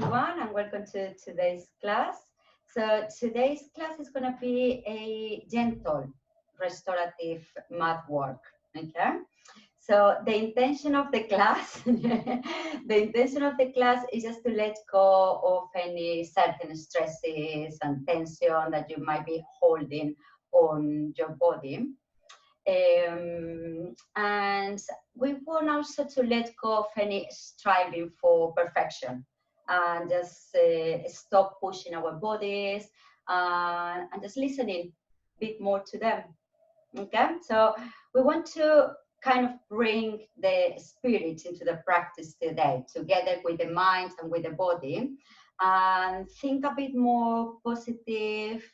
everyone, and welcome to today's class. So today's class is going to be a gentle restorative mat work. Okay. So the intention of the class, is just to let go of any certain stresses and tension that you might be holding on your body. And we want also to let go of any striving for perfection and just stop pushing our bodies and just listening a bit more to them. Okay, so we want to kind of bring the spirit into the practice today, together with the mind and with the body, and think a bit more positive,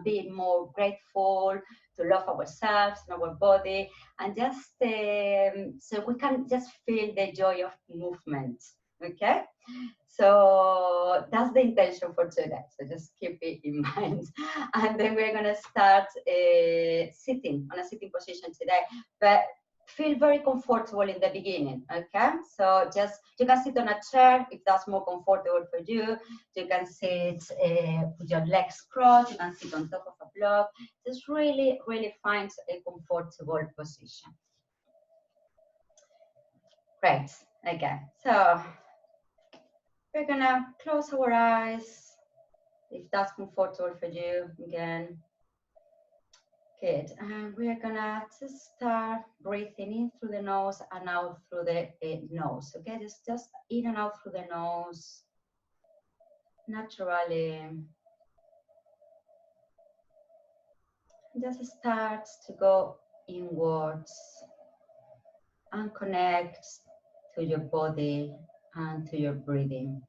be more grateful, to love ourselves and our body, and just so we can just feel the joy of movement. Okay, so that's the intention for today, so just keep it in mind. And then we're going to start sitting on a sitting position today, but feel very comfortable in the beginning. Okay, so just you can sit on a chair if that's more comfortable for you. You can sit with your legs crossed, you can sit on top of a block. Just really find a comfortable position. Great. Okay, so we're gonna close our eyes if that's comfortable for you. Again, good. And we're gonna just start breathing in through the nose and out through the nose. Okay, just in and out through the nose naturally. Just start to go inwards and connect to your body and to your breathing.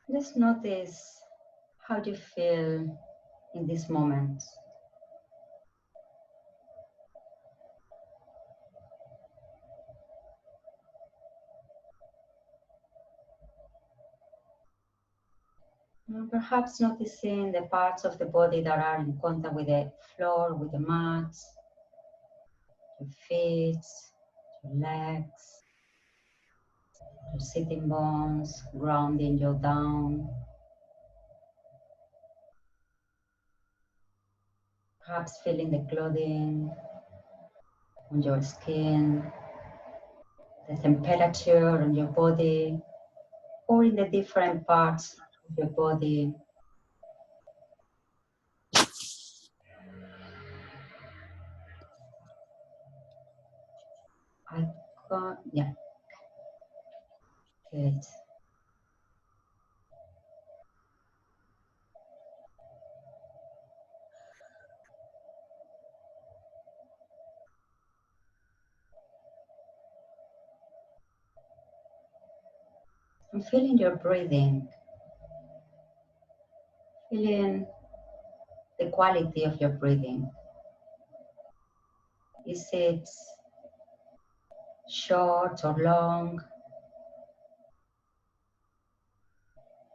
Just notice how you feel in this moment. Perhaps noticing the parts of the body that are in contact with the floor, with the mat, your feet, your legs, your sitting bones, grounding you down. Perhaps feeling the clothing on your skin, the temperature on your body, or in the different parts of your body. Yeah, good. And feeling your breathing, feeling the quality of your breathing. Is it short or long?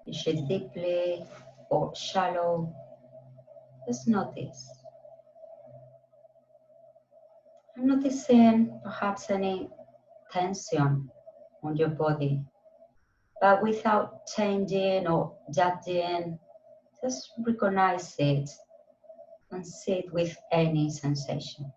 Is it deeply or shallow? Just notice. I'm noticing perhaps any tension on your body, but without changing or judging, just recognize it and sit with any sensation.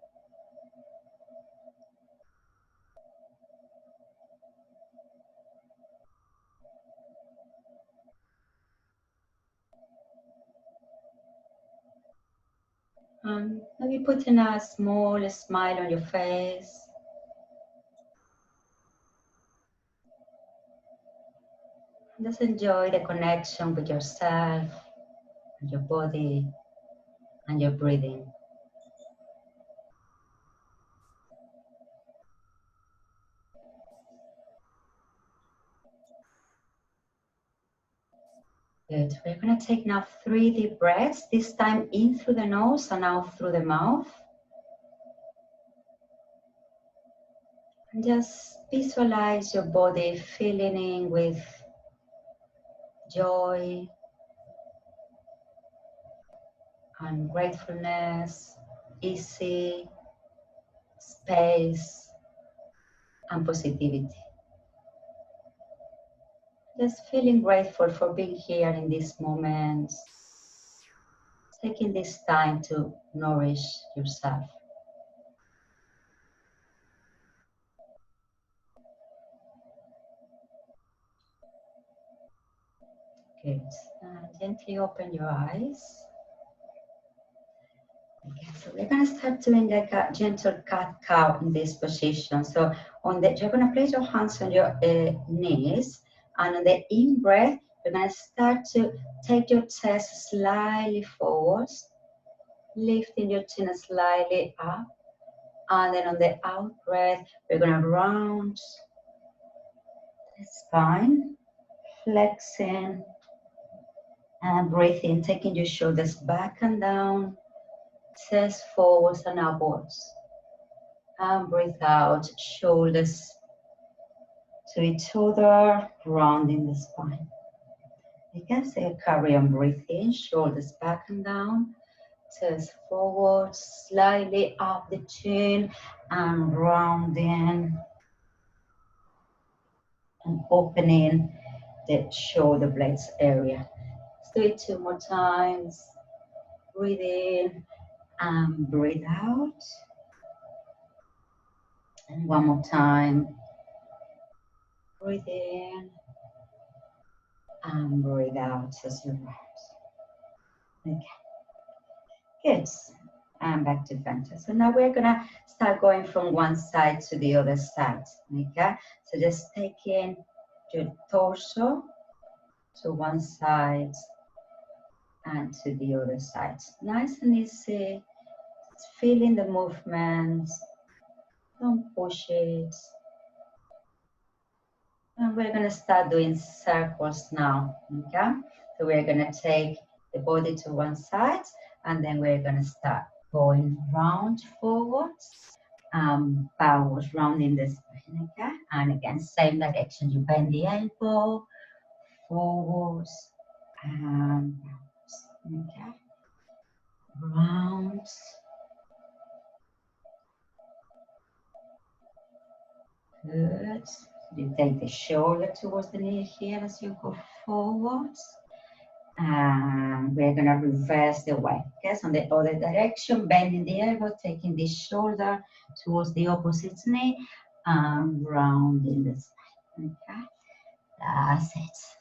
And maybe putting a small smile on your face. Just enjoy the connection with yourself, and your body, and your breathing. Good. We're going to take now 3 deep breaths, this time in through the nose and out through the mouth. Just visualize your body filling with joy and gratefulness, easy, space, and positivity. Just feeling grateful for being here in this moment, taking this time to nourish yourself. Good. Gently open your eyes. Okay, so we're going to start doing like a gentle cat-cow in this position. So you're going to place your hands on your knees, and on the in-breath, you're going to start to take your chest slightly forwards, lifting your chin slightly up, and then on the out-breath, we're going to round the spine, flexing, and breathing, taking your shoulders back and down, chest forwards and upwards. And breathe out, shoulders to each other, rounding the spine. You can say carry on, breathe in, shoulders back and down, chest forward, slightly up the chin, and rounding and opening the shoulder blades area. Let's do it 2 more times. Breathe in and breathe out. And 1 more time. Breathe in and breathe out as you rise. Okay, good. And back to center. So now we're gonna start going from one side to the other side. Okay, so just taking your torso to one side and to the other side. Nice and easy. Just feeling the movements. Don't push it. And we're gonna start doing circles now. Okay, so we're gonna take the body to one side, and then we're gonna start going round forwards, backwards, rounding the spine, okay? And again, same direction. You bend the elbow, forwards, and backwards, okay? Round. Good. You take the shoulder towards the knee here as you go forwards. And we're gonna reverse the way. Okay, so on the other direction, bending the elbow, taking the shoulder towards the opposite knee, and rounding the spine. Okay, that's it.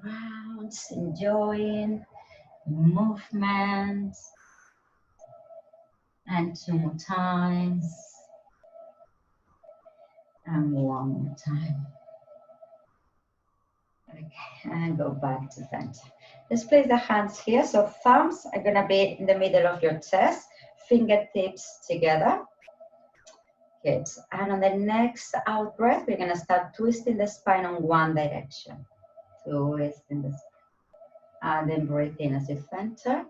Rounds, enjoying movements, and 2 more times, and 1 more time. Okay, and go back to center. Let's place the hands here. So thumbs are gonna be in the middle of your chest, fingertips together. Good. And on the next out breath, we're gonna start twisting the spine on one direction. Twisting the spine. And then breathe in as you center,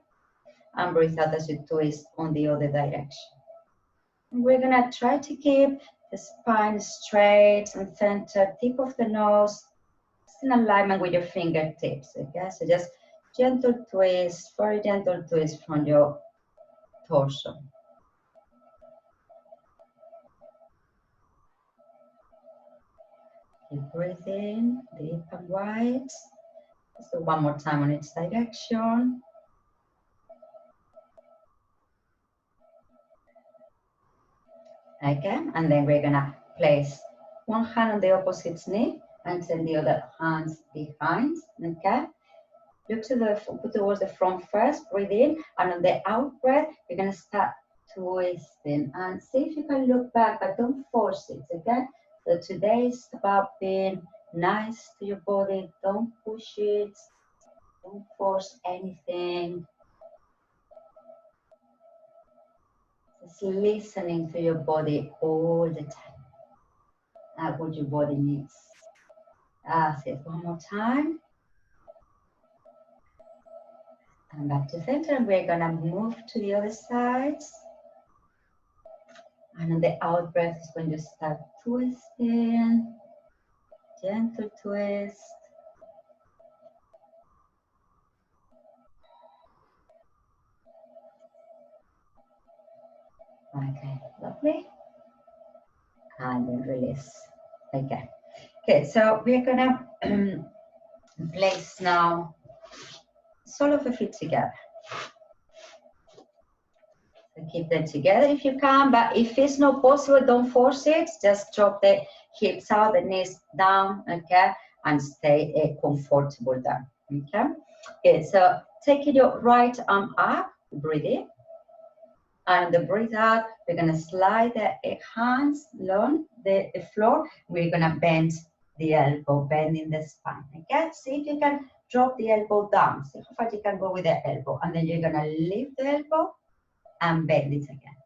and breathe out as you twist on the other direction. And we're gonna try to keep the spine straight and center, tip of the nose, in alignment with your fingertips, okay? So just gentle twist, very gentle twist from your torso. Keep breathing, deep and wide. Let's do 1 more time on each direction. Okay, and then we're gonna place one hand on the opposite knee and send the other hands behind, okay? Look towards the front first, breathe in, and on the out breath, you're gonna start twisting. And see if you can look back, but don't force it, okay? So today is about being nice to your body. Don't push it, don't force anything. Just listening to your body all the time. That's what your body needs. That's it. 1 more time. And back to center, and we're gonna move to the other side. And on the out breath is when you start twisting, gentle twist. Okay, lovely. And then release. Okay. Okay, so we're gonna place now sole of the feet together. So keep them together if you can, but if it's not possible, don't force it. Just drop the hips out, the knees down, okay, and stay comfortable there. Okay. Okay, so taking your right arm up, breathe in. And the breathe out, we're gonna slide the hands along the floor. We're gonna bend the elbow, bending the spine. Okay, see if you can drop the elbow down. See how far you can go with the elbow. And then you're gonna lift the elbow and bend it again.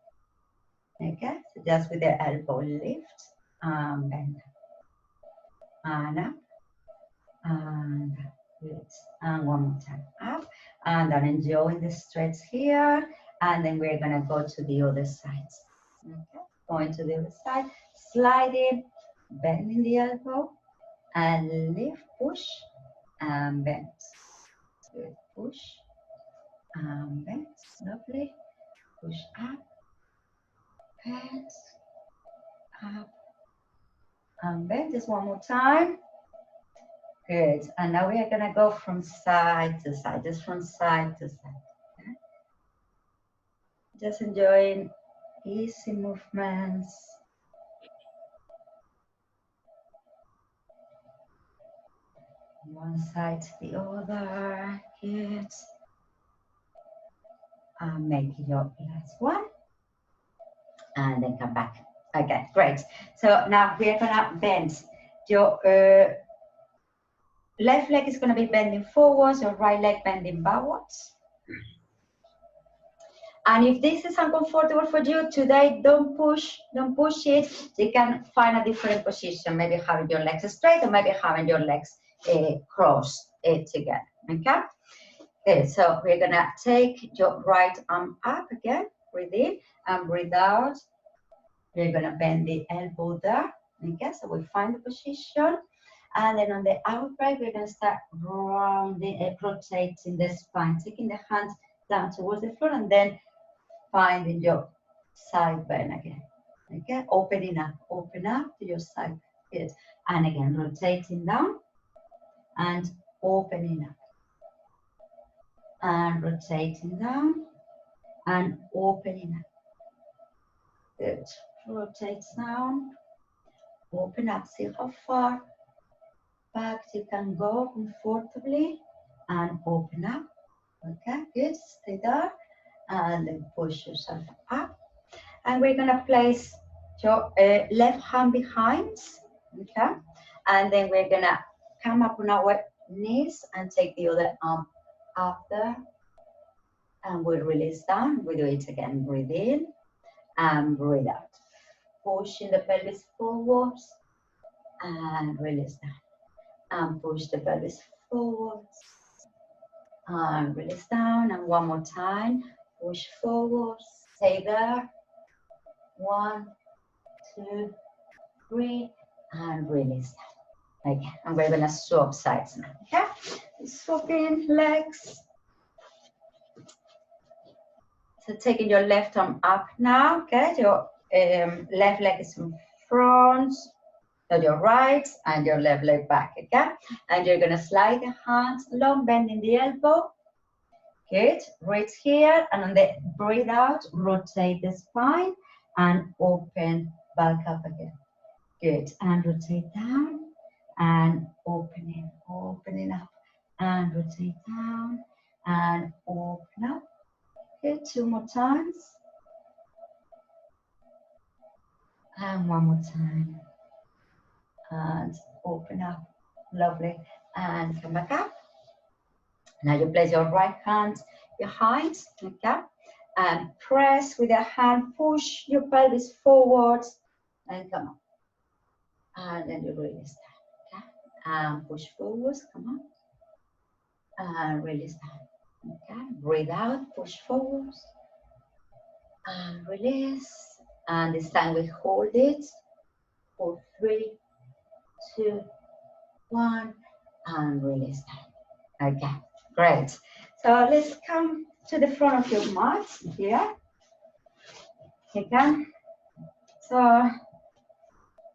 Okay, so just with the elbow lift and bend. And up, and good. And one more time, up. And then enjoying the stretch here. And then we're gonna go to the other side. Okay, going to the other side, sliding, bending the elbow, and lift, push, and bend. Good, push, and bend, lovely. Push up, bend, up, and bend. Just one more time. Good, and now we are gonna go from side to side, just from side to side. Okay? Just enjoying easy movements. One side to the other, good. And make your last one. And then come back. Okay, great. So now we're gonna bend. Your left leg is gonna be bending forwards, your right leg bending backwards. And if this is uncomfortable for you today, don't push it. You can find a different position, maybe having your legs straight or maybe having your legs crossed together, okay? Okay, so we're gonna take your right arm up again, breathe in and breathe out. We're gonna bend the elbow there, okay? So we find the position. And then on the out breath, we're gonna start rounding, rotating the spine, taking the hands down towards the floor and then finding your side bend again. Okay, open up to your side. Good. And again, rotating down and opening up. And rotating down and opening up. Good. Rotate down, open up, see how far back you can go comfortably and open up. Okay, good. Stay there and then push yourself up. And we're gonna place your left hand behind, okay? And then we're gonna come up on our knees and take the other arm up there. And we'll release down. We do it again. Breathe in and breathe out. Pushing the pelvis forwards and release down. And push the pelvis forwards and release down. And one more time. Push forwards. Stay there. 1, 2, 3, and release that. Okay, and we're gonna swap sides now. Okay, swapping legs. So taking your left arm up now. Okay, your left leg is in front, so your right, and your left leg back. Okay, and you're gonna slide the hands along, bending the elbow. Good. Reach here, and on the breathe out, rotate the spine and open back up again. Good. And rotate down and opening up and rotate down and open up. Good. 2 more times. And 1 more time. And open up. Lovely. And come back up. Now you place your right hand behind, okay? And press with your hand, push your pelvis forwards and come up. And then you release that, okay? And push forwards, come on. And release that, okay? Breathe out, push forwards. And release. And this time we hold it for 3, 2, 1, and release that. Okay, great. So let's come to the front of your mat here. Okay. So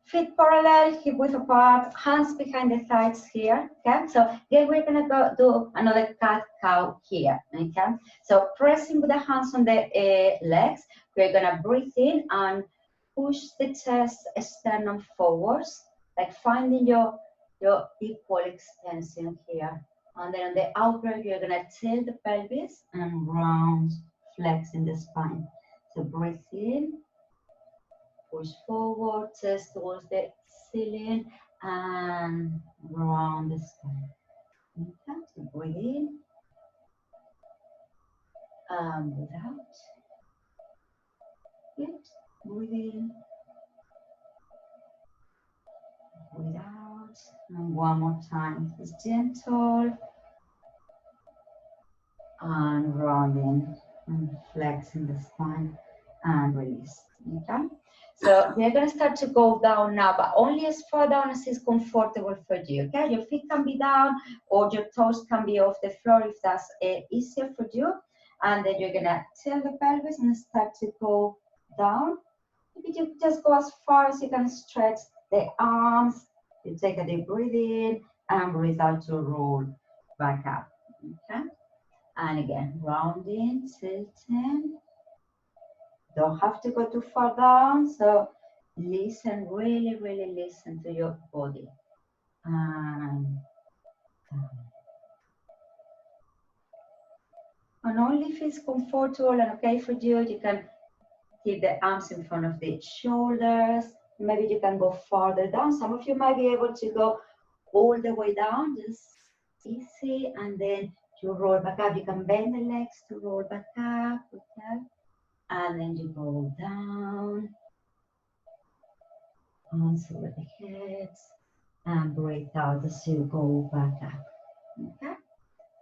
feet parallel, hip width apart, hands behind the thighs here. Okay. So again, we're gonna go do another cat cow here. Okay. So pressing with the hands on the legs, we're gonna breathe in and push the chest, sternum forwards, like finding your equal extension here. And then on the out breath, you're gonna tilt the pelvis and round, flexing the spine. So breathe in, push forward, chest towards the ceiling, and round the spine. Okay, so breathe in, and breathe out. Good. Breathe in, breathe out, and one more time. It's gentle. And rounding and flexing the spine and release. Okay, so we're going to start to go down now, but only as far down as is comfortable for you. Okay, your feet can be down or your toes can be off the floor if that's easier for you. And then you're going to tilt the pelvis and start to go down. Maybe you just go as far as you can stretch the arms. You take a deep breath in and breathe out to roll back up. Okay. And again, rounding, tilting. Don't have to go too far down. So listen, really, really listen to your body. And down. And only if it's comfortable and okay for you, you can keep the arms in front of the shoulders. Maybe you can go farther down. Some of you might be able to go all the way down, just easy, and then you roll back up. You can bend the legs to roll back up, okay? And then you go down, arms over the head, and breathe out as you go back up, okay?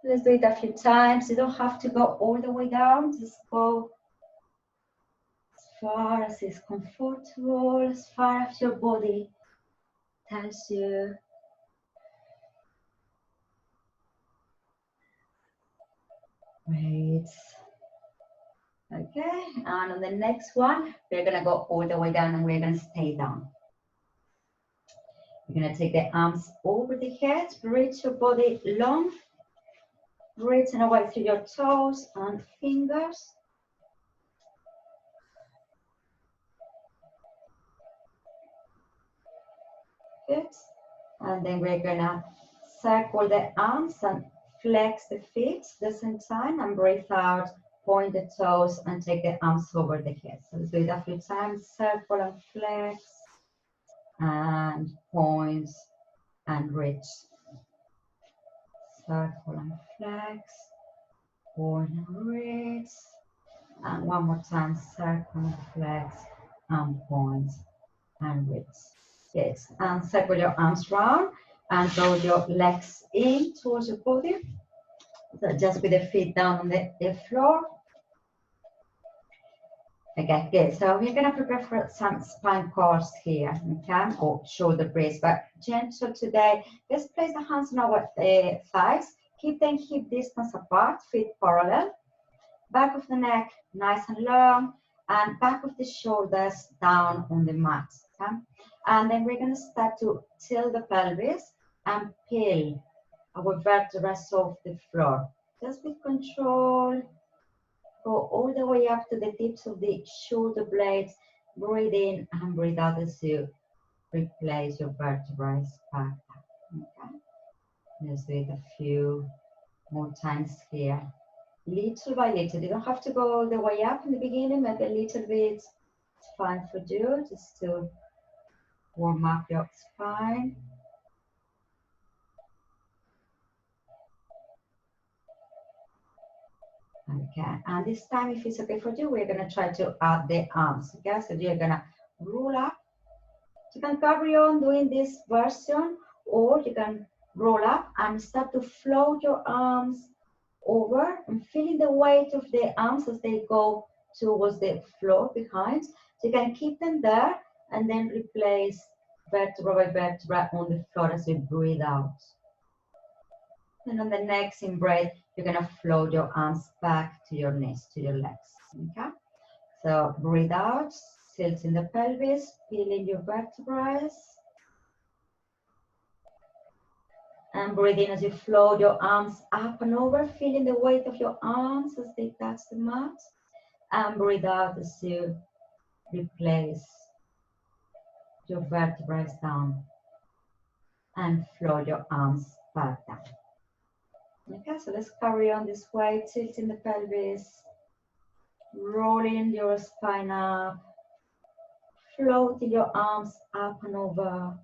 Let's do it a few times. You don't have to go all the way down, just go as far as is comfortable, as far as your body tells you. Great. Okay, and on the next one, we're gonna go all the way down and we're gonna stay down. You're gonna take the arms over the head, reach your body long, reaching away through your toes and fingers. Good. And then we're gonna circle the arms and flex the feet at the same time and breathe out, point the toes and take the arms over the head. So let's do it a few times, circle and flex, and point and reach. Circle and flex, point and reach. And one more time, circle and flex, and point and reach. Yes, and circle your arms round and roll your legs in towards your body. So just with the feet down on the floor. Okay, good. So we're gonna prepare for some spine curls here, okay, or shoulder braids, but gentle today. Let's place the hands on our thighs. Keep them hip distance apart, feet parallel. Back of the neck nice and long, and back of the shoulders down on the mat. Okay? And then we're going to start to tilt the pelvis and peel our vertebrae off the floor. Just with control, go all the way up to the tips of the shoulder blades. Breathe in and breathe out as you replace your vertebrae back up. Okay? Let's do it a few more times here. Little by little, you don't have to go all the way up in the beginning, maybe a little bit. It's fine for you, just to warm up your spine. Okay, and this time, if it's okay for you, we're gonna try to add the arms, okay? So you're gonna roll up. You can carry on doing this version, or you can roll up and start to float your arms over and feeling the weight of the arms as they go towards the floor behind. So you can keep them there and then replace vertebra by vertebra on the floor as you breathe out. And on the next in breath, you're gonna float your arms back to your knees, to your legs, okay? So breathe out, tilt in the pelvis, feeling your vertebrae. And breathe in as you float your arms up and over, feeling the weight of your arms as they touch the mat. And breathe out as you replace your vertebrae down and float your arms back down. Okay, so let's carry on this way, tilting the pelvis, rolling your spine up, floating your arms up and over,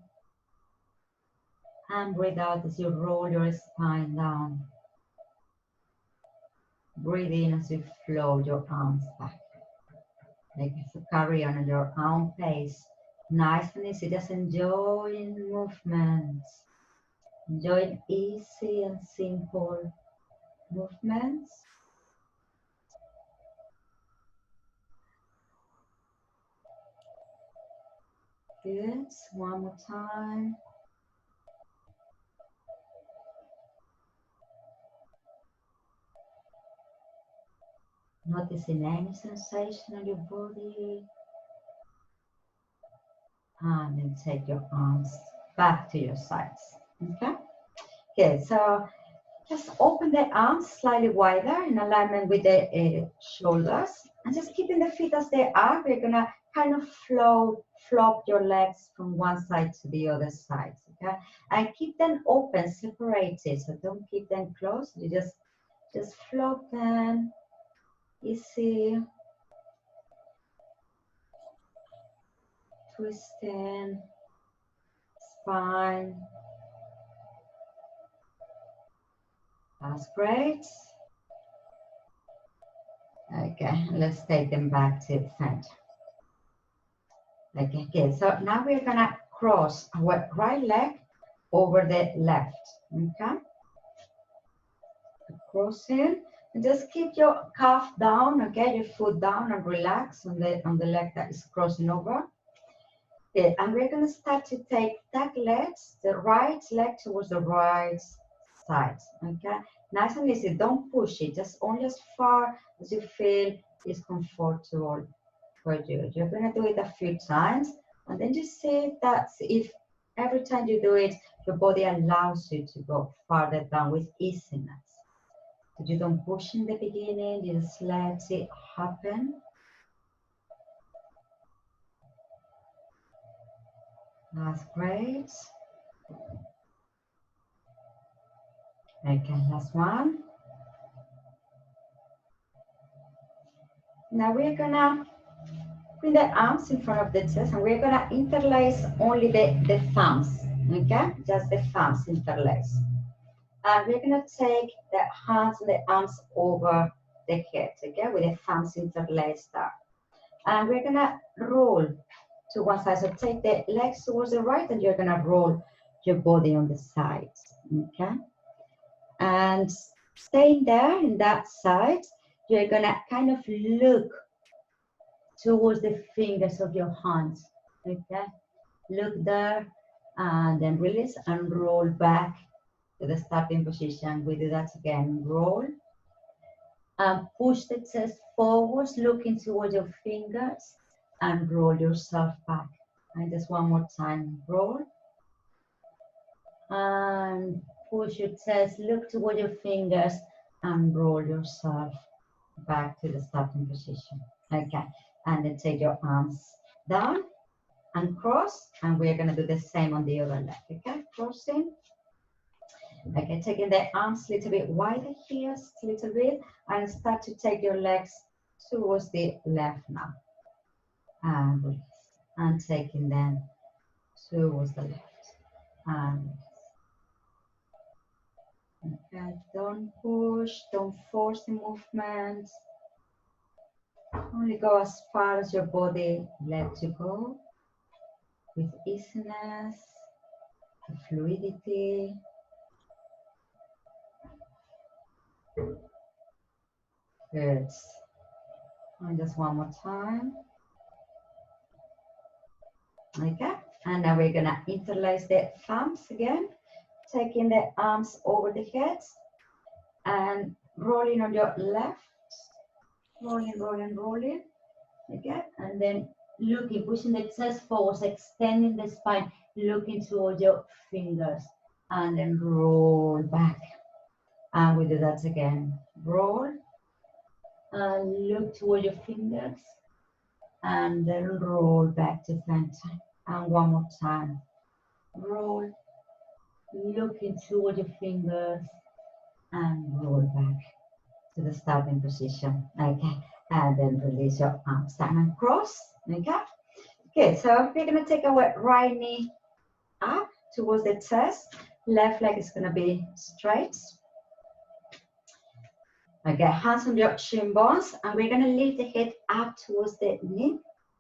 and breathe out as you roll your spine down. Breathe in as you float your arms back. Like so carry on at your own pace. Nice and easy, just enjoying movements. Enjoying easy and simple movements. Good, one more time. Noticing any sensation on your body. And then take your arms back to your sides. Okay? Okay, so just open the arms slightly wider in alignment with the shoulders. And just keeping the feet as they are, we're gonna kind of flop your legs from one side to the other side, okay? And keep them open, separated, so don't keep them closed. You just flop them, easy. Twisting, spine. That's great. Okay, let's take them back to the center. Okay, so now we're gonna cross our right leg over the left, okay? Crossing, and just keep your calf down, okay, your foot down and relax on the leg that is crossing over. Okay, and we're gonna start to take that leg, the right leg towards the right side, okay? Nice and easy, don't push it, just only as far as you feel is comfortable for you. You're gonna do it a few times, and then just see that if every time you do it, your body allows you to go farther down with easiness. So you don't push in the beginning, you just let it happen. That's great. Okay, last one. Now we're gonna bring the arms in front of the chest and we're gonna interlace only the thumbs, okay? Just the thumbs interlace. And we're gonna take the hands and the arms over the head, okay? With the thumbs interlaced there. And we're gonna roll to one side. So take the legs towards the right and you're gonna roll your body on the sides, okay? And staying there in that side, you're gonna kind of look towards the fingers of your hands, okay? Look there and then release and roll back to the starting position. We do that again, roll. And push the chest forwards, looking towards your fingers and roll yourself back. And just one more time, roll. And push your chest, look toward your fingers and roll yourself back to the starting position. Okay, and then take your arms down and cross, and we're gonna do the same on the other leg, okay? Crossing. Okay, taking the arms a little bit wider here, just a little bit, and start to take your legs towards the left now. And release. And taking them towards the left. And okay, don't push, don't force the movement. Only go as far as your body lets you go with easiness, fluidity. Good. And just one more time. Okay, and now we're gonna interlace the thumbs again, taking the arms over the head and rolling on your left, rolling, rolling, rolling. Okay, and then looking, pushing the chest forward, extending the spine, looking towards your fingers, and then roll back. And we do that again. Roll, and look toward your fingers, and then roll back to center. And one more time. Roll, looking toward your fingers, and roll back to the starting position. Okay, and then release your arms down and cross. Okay. Okay, so we're gonna take our right knee up towards the chest. Left leg is gonna be straight. Okay, hands on your shin bones, and we're gonna lift the head up towards the knee,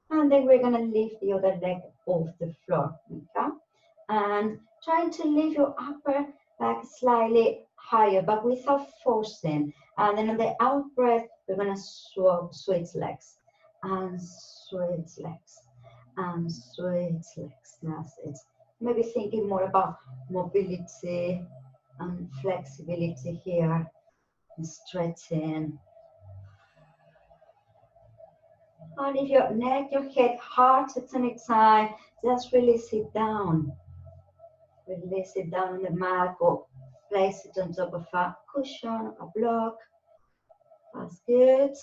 and then we're gonna lift the other leg off the floor. Okay, and trying to lift your upper back slightly higher, but without forcing. And then on the out breath, we're gonna switch legs and switch legs and switch legs. That's it. Maybe thinking more about mobility and flexibility here. Stretching. And if your neck, your head, heart at any time, just release it down. Release it down on the mat or place it on top of a cushion, a block. That's good.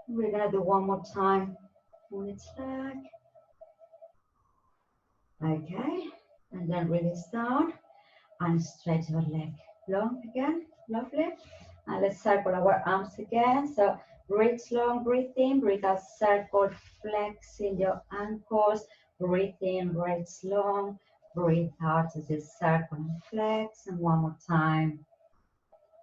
We're gonna do one more time on its leg. Okay, and then release down and stretch your leg long again. Lovely. And let's circle our arms again. So breathe long, breathe in, breathe out, circle, flexing your ankles. Breathe in, breathe long, breathe out as you circle and flex. And one more time.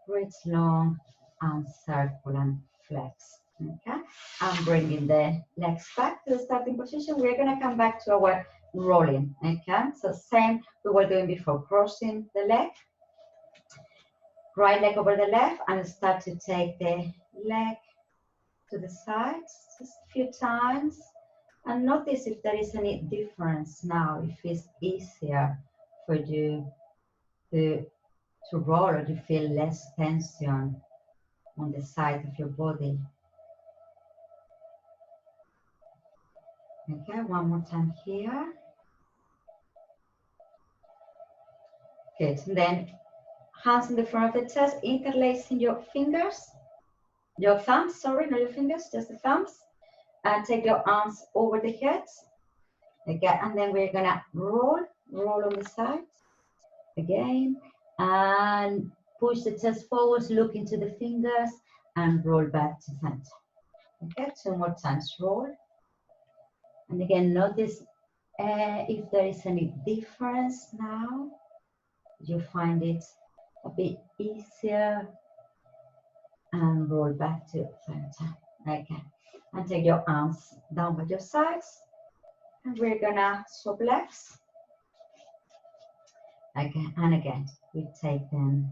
Breathe long and circle and flex. Okay, and bringing the legs back to the starting position. We're gonna come back to our rolling. Okay, so same we were doing before, crossing the leg. Right leg over the left, and start to take the leg to the sides just a few times. And notice if there is any difference now, if it's easier for you to roll, or you feel less tension on the side of your body. Okay, one more time here. Good, and then hands in the front of the chest, interlacing your fingers, your thumbs, sorry, not your fingers, just the thumbs. And take your arms over the head. Okay, and then we're gonna roll on the sides. Again, and push the chest forwards, look into the fingers, and roll back to center. Okay, two more times, roll. And again, notice if there is any difference now. You find it a bit easier, and roll back to center. Okay, and take your arms down by your sides, and we're gonna swap legs. Okay, and again, we take them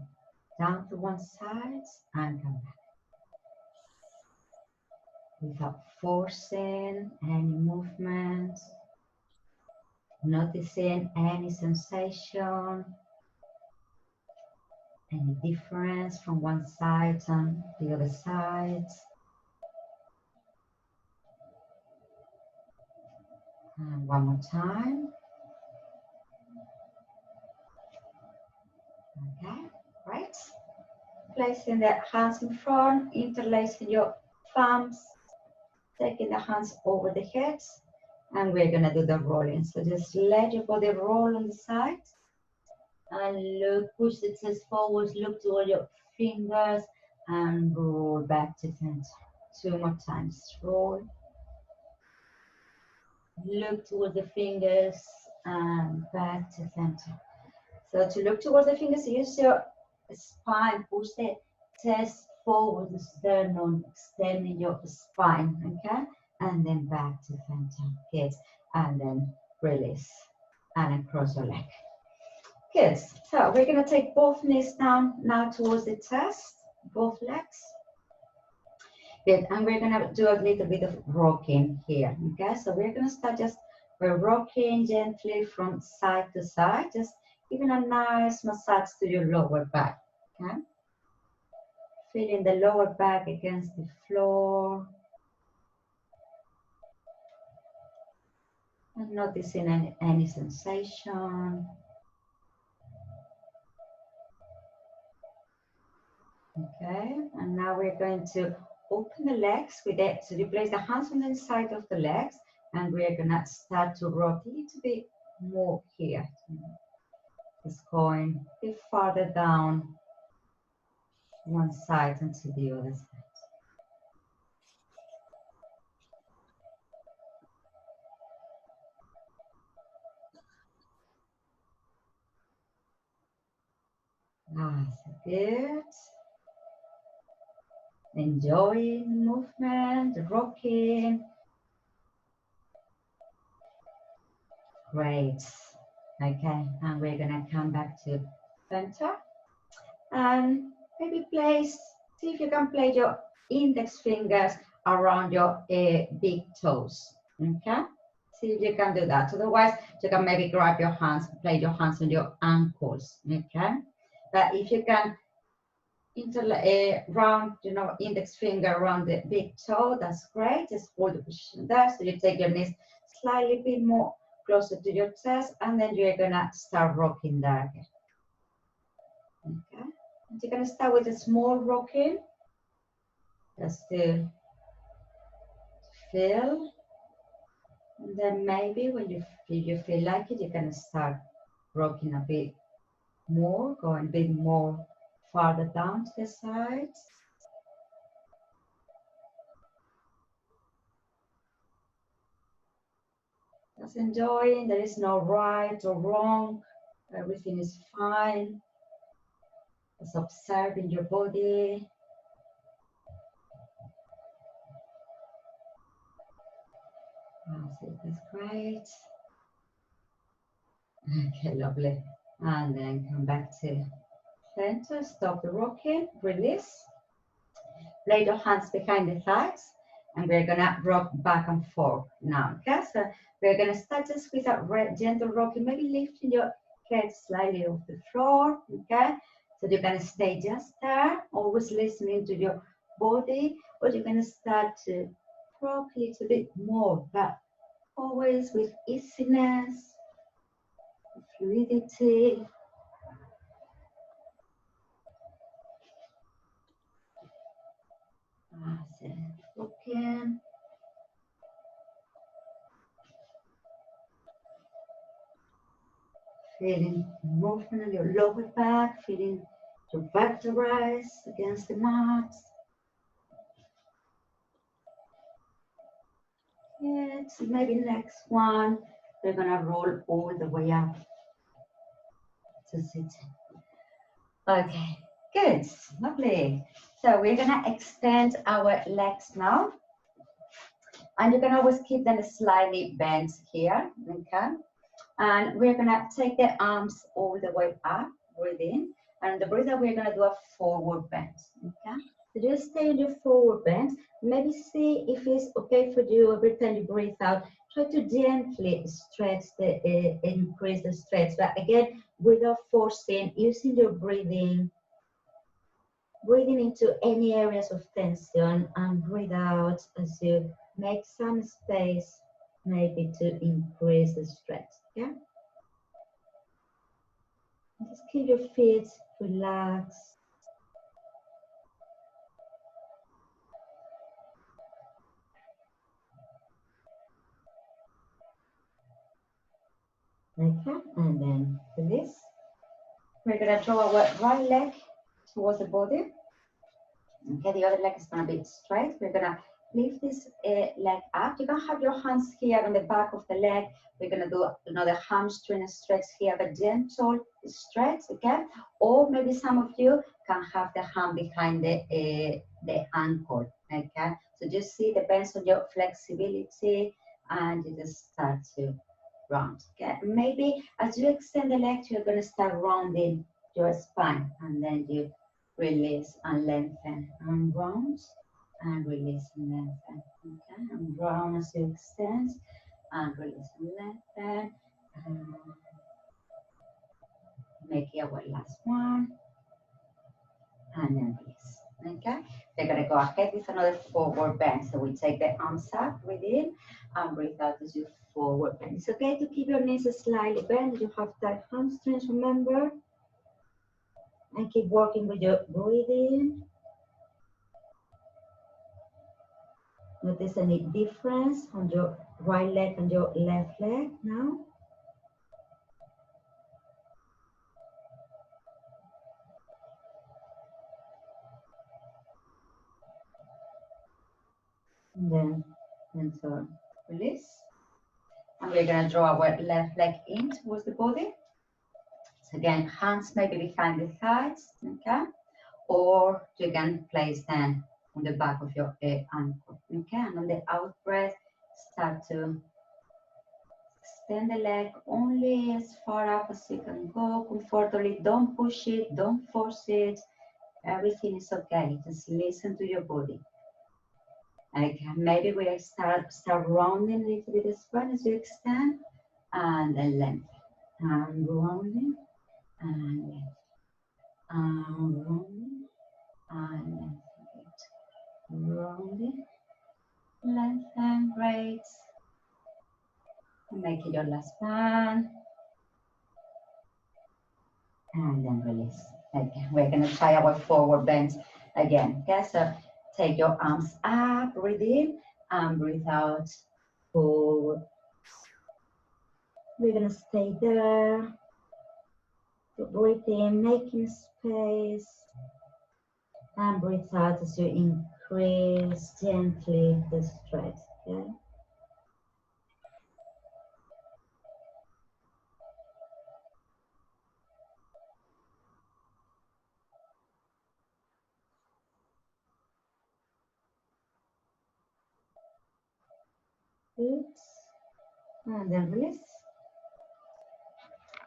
down to one side and come back. Without forcing any movement, noticing any sensation, any difference from one side and the other side. And one more time. Okay, right. Placing the hands in front, interlacing your thumbs, taking the hands over the head, and we're gonna do the rolling. So just let your body roll on the side, and look, push the chest forwards, look to all your fingers, and roll back to center. Two more times, roll. Look towards the fingers, and back to center. So to look towards the fingers, use your spine, push the chest forward, the sternum, extending your spine, okay? And then back to center, good. And then release, and then cross your leg. Good, so we're gonna take both knees down now towards the chest, both legs. Good, and we're gonna do a little bit of rocking here, okay? So we're gonna start just We're rocking gently from side to side, just giving a nice massage to your lower back. Okay? Feeling the lower back against the floor. And noticing any sensation. Okay, and now we're going to open the legs with it. So you place the hands on the inside of the legs, and we're gonna start to rock a little bit more here. Just going a bit farther down one side and to the other side. That's good. Enjoying the movement, rocking. Great. Okay, and we're gonna come back to center. And maybe see if you can place your index fingers around your big toes. Okay? See if you can do that. Otherwise, you can maybe grab your hands, place your hands on your ankles. Okay? But if you can round, index finger around the big toe, that's great. Just hold the position there. So you take your knees slightly bit more closer to your chest, and then you're gonna start rocking there again. Okay? And you're gonna start with a small rocking, just to feel. And then maybe when you feel like it, you can start rocking a bit more, going a bit more farther down to the sides. Just enjoying, there is no right or wrong, everything is fine. Just observing your body. That's great. Okay, lovely. And then come back to center, stop the rocking, release. Lay your hands behind the thighs, and we're gonna rock back and forth now. Okay, so we're gonna start just with a gentle rocking, maybe lifting your head slightly off the floor. Okay, so you're gonna stay just there, always listening to your body, or you're gonna start to rock a little bit more, but always with easiness, fluidity. That's it. Rocking. Feeling movement on your lower back, feeling your vertebrae against the mat. Good. So maybe next one, we're gonna roll all the way up to sit. Okay, good, lovely. So we're gonna extend our legs now. And you can always keep them slightly bent here, okay? And we're gonna take the arms all the way up, breathe in. And the breathe out, we're gonna do a forward bend, okay? So just stay in your forward bend. Maybe see if it's okay for you every time you breathe out. Try to gently stretch increase the stretch, but again, without forcing, using your breathing into any areas of tension, and breathe out as you make some space, maybe to increase the stretch, yeah? Just keep your feet relaxed. Okay, and then release. We're gonna draw our right leg towards the body. Okay, the other leg is gonna be straight. We're gonna lift this leg up. You can have your hands here on the back of the leg. We're gonna do another hamstring stretch here, but gentle stretch, okay? Or maybe some of you can have the hand behind the ankle, okay? So just see, depends on your flexibility, and you just start to round, okay? Maybe as you extend the leg, you're gonna start rounding your spine, and then you release and lengthen, and round, and release and lengthen, okay? And round as you extend, and release and lengthen. And make it our last one, and then release. Okay, we're gonna go ahead with another forward bend. So we take the arms up, breathe in, and breathe out as you forward bend. It's okay to keep your knees slightly bent. You have tight hamstrings, remember, and keep working with your breathing. Notice any difference on your right leg and your left leg now. And so release. And we're going to draw our left leg in towards the body. So again, hands maybe behind the thighs, okay? Or you can place them on the back of your ankle, okay? And on the out breath, start to extend the leg only as far up as you can go comfortably. Don't push it, don't force it. Everything is okay. Just listen to your body. Okay, maybe we start rounding a little bit the spine as you extend, and then lengthen. And rounding, and lengthen. And rounding, and lengthen it. Rounding, lengthen, great. Make it your last one. And then release. Okay, we're gonna try our forward bend again. Okay, so take your arms up, breathe in, and breathe out, forward. We're gonna stay there. So breathe in, making space, and breathe out as you increase gently the stretch, okay? Good. And then release.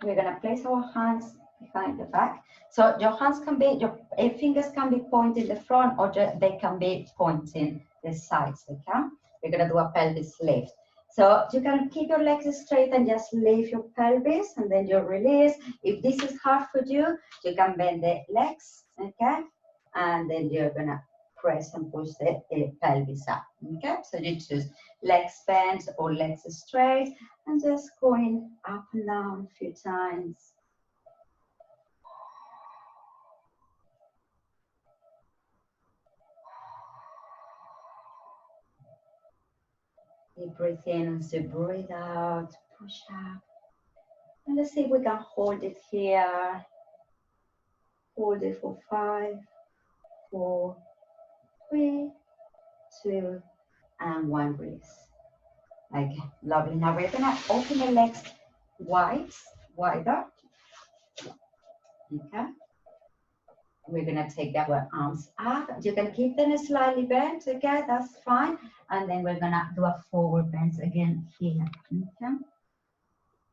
We're gonna place our hands behind the back. So your hands can be, your fingers can be pointing the front, or they can be pointing the sides, okay? We're gonna do a pelvis lift. So you can keep your legs straight and just lift your pelvis, and then you release. If this is hard for you, you can bend the legs, okay? And then you're gonna press and push the pelvis up, okay? So you choose legs bent or legs straight, and just going up and down a few times. Deep breathe in as you breathe out, push up. And let's see if we can hold it here. Hold it for 5, 4, 3, 2, and 1. Release. Okay, lovely. Now we're gonna open the legs wider. Okay. We're gonna take our arms up. You can keep them slightly bent, okay, that's fine. And then we're gonna do a forward bend again here, okay?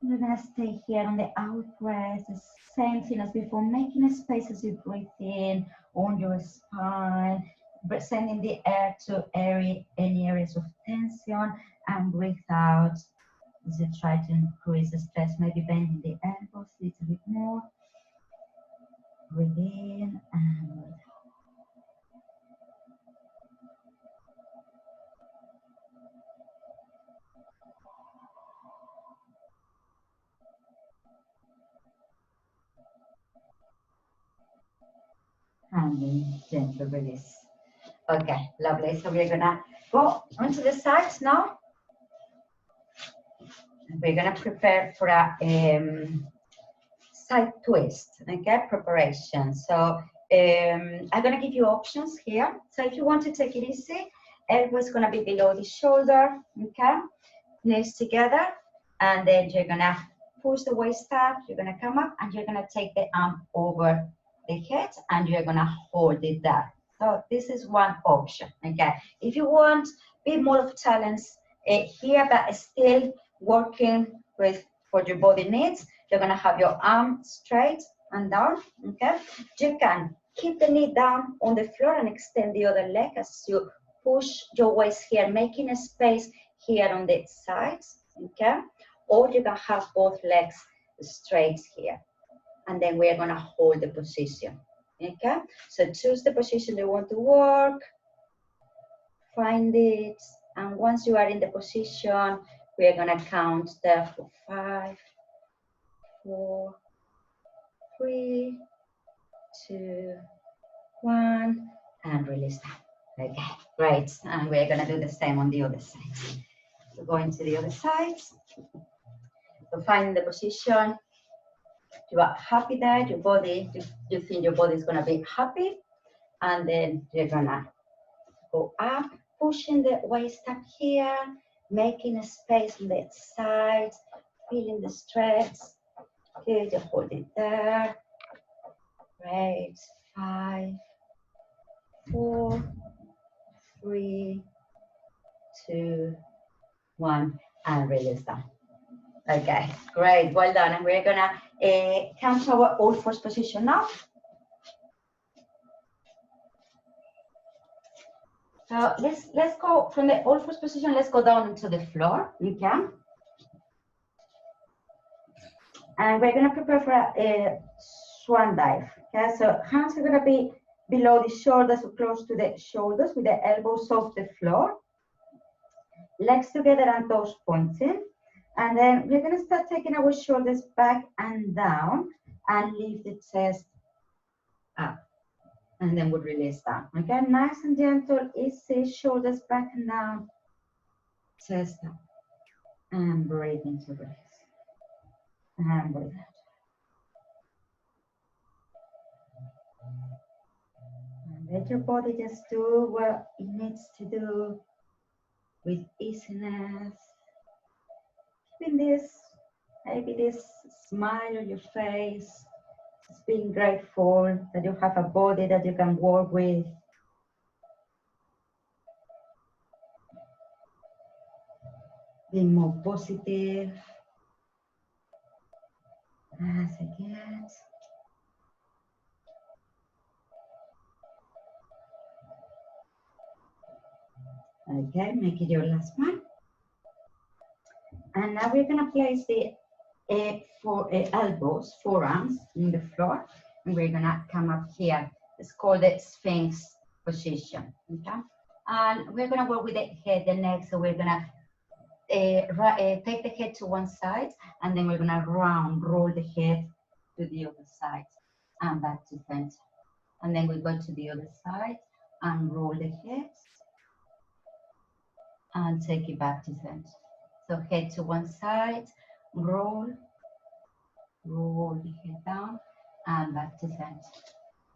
We're gonna stay here on the out breath, the same thing as before, making a space as you breathe in on your spine, sending the air to any areas of tension, and breathe out as you try to increase the stress, maybe bending the elbows a little bit more. Breathe in and breathe out. And then gently release. Okay, lovely. So we're gonna go onto the sides now. We're gonna prepare for a side twist, okay, preparation. So I'm gonna give you options here. So if you want to take it easy, elbow is gonna be below the shoulder, okay, knees together, and then you're gonna push the waist up, you're gonna come up, and you're gonna take the arm over the head, and you're gonna hold it there. So this is one option, okay. If you want a bit more of challenge here, but still working with what your body needs, you're gonna have your arm straight and down, okay. You can keep the knee down on the floor and extend the other leg as you push your waist here, making a space here on the sides, okay? Or you can have both legs straight here. And then we are gonna hold the position, okay? So choose the position you want to work, find it, and once you are in the position, we are gonna count there for 5, 4, 3, 2, 1, and release that. Okay, great. And we're gonna do the same on the other side. So going to the other side. So find the position. You are happy there, your body, you think your body is gonna be happy, and then you're gonna go up, pushing the waist up here, making a space on the sides, feeling the stretch. Good, you hold it there. Great. 5, 4, 3, 2, 1, and release that. Okay, great, well done. And we're gonna come to our all fours position now. So let's go from the all fours position. Let's go down into the floor. Okay. And we're gonna prepare for a swan dive. Okay. So hands are gonna be below the shoulders or close to the shoulders with the elbows off the floor. Legs together and toes pointing. And then we're gonna start taking our shoulders back and down and lift the chest up. And then we'll release that. Okay, nice and gentle, easy, shoulders back and down, chest up. And breathe into breath. And breathe out. And let your body just do what it needs to do with easiness. Keeping this, maybe this smile on your face. Just being grateful that you have a body that you can work with. Being more positive as I get. Okay, make it your last one. And now we're gonna place the elbows, forearms in the floor, and we're gonna come up here. It's called the Sphinx position. Okay, and we're gonna work with the head, the neck. So we're gonna take the head to one side, and then we're gonna roll the head to the other side and back to center. And then we go to the other side and roll the head and take it back to center. So head to one side, roll the head down and back to center.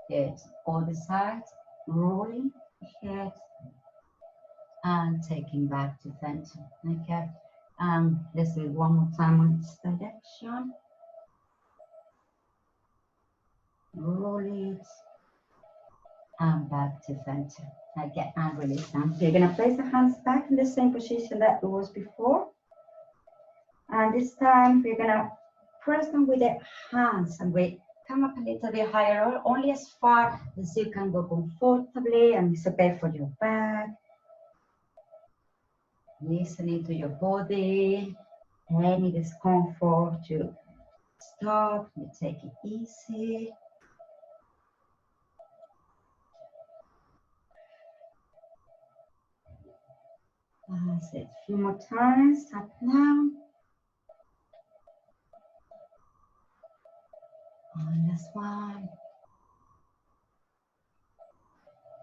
Good. Other side, rolling the head and taking back to center. Okay. Let's do it one more time on this direction. Roll it and back to center. Okay, and release them. You're gonna place the hands back in the same position that it was before. And this time we're gonna press them with the hands and we come up a little bit higher, only as far as you can go comfortably, and it's okay for your back. Listening to your body, any discomfort, you stop, you take it easy. That's it. A few more times, up now. And this one.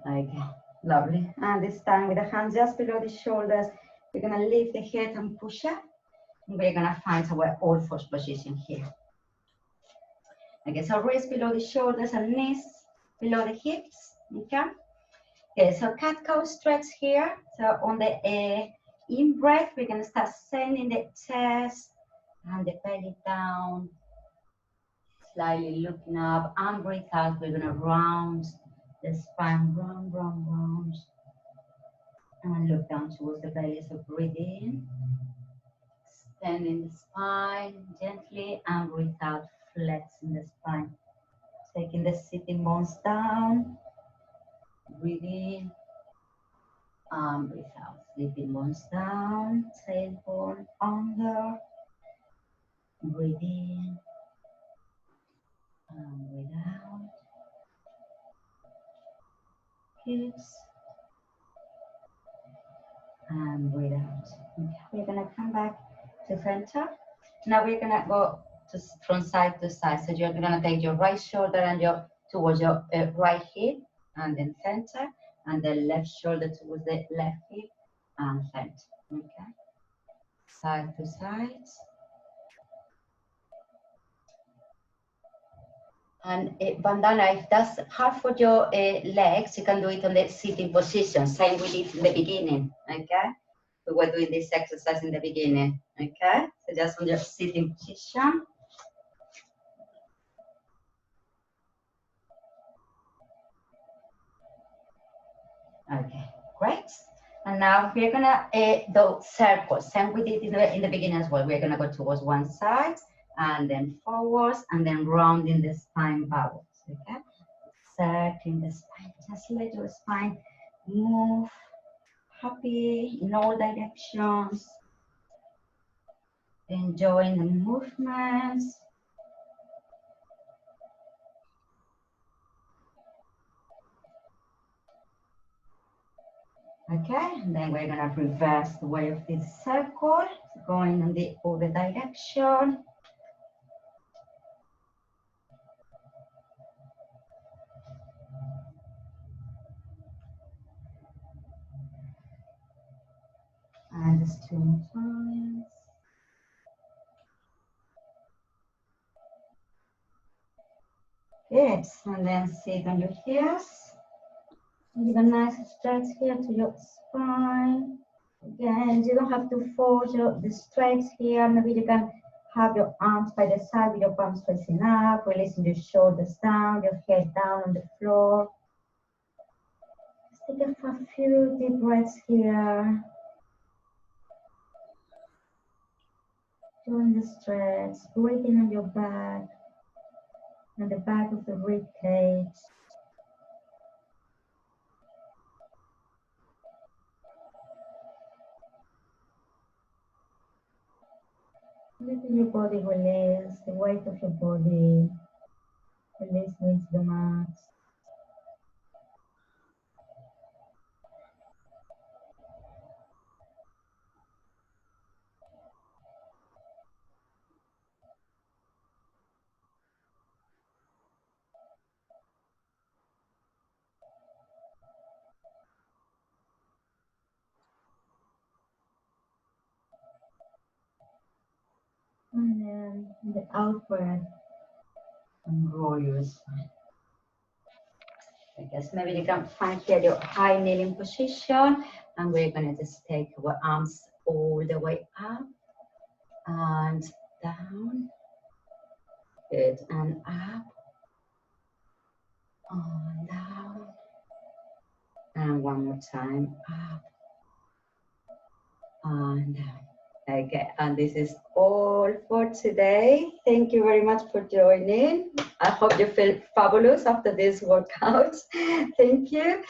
Okay, lovely. And this time with the hands just below the shoulders, we're gonna lift the head and push up. And we're gonna find our all fours position here. Okay, so wrists below the shoulders and knees below the hips. Okay. Okay, so cat-cow stretch here. So on the in-breath, we're gonna start sending the chest and the belly down, slightly looking up, and breathe out. We're gonna round the spine, round, and look down towards the belly. So breathe in, extending the spine gently, and breathe out, flexing the spine. Taking the sitting bones down, breathe in, Breathe out. Sleeping bones down, tailbone under. Breathe in and breathe out. Hips and breathe out. Okay, we're gonna come back to center. Now we're gonna go from side to side. So you're gonna take your right shoulder and towards your right hip, and then center, and the left shoulder towards the left hip and center. Okay, side to side. And bandana, if that's hard for your legs, you can do it on the sitting position. Same we did in the beginning, okay? We were doing this exercise in the beginning, okay? So just on your sitting position. Okay, great. And now we're gonna do circles. Same we did in the beginning as well. We're gonna go towards one side and then forwards and then rounding the spine backwards, okay? Circling the spine, just let your spine move happy in all directions, enjoying the movements. Okay, and then we're gonna reverse the way of this circle, going in the other direction. And just 2 times. Good, and then sit on your heels. Give a nice stretch here to your spine. Again, you don't have to force the stretch here. Maybe you can have your arms by the side with your palms facing up, releasing your shoulders down, your head down on the floor. Just take a few deep breaths here. Doing the stretch, breathing on your back and the back of the rib cage. Letting your body release, the weight of your body, release into the mat. And then the out breath, and roll your spine. I guess maybe you can find here your high kneeling position, and we're gonna just take our arms all the way up and down. Good, and up, and down, and one more time, up and down. Okay, and this is all for today. Thank you very much for joining. I hope you feel fabulous after this workout. Thank you.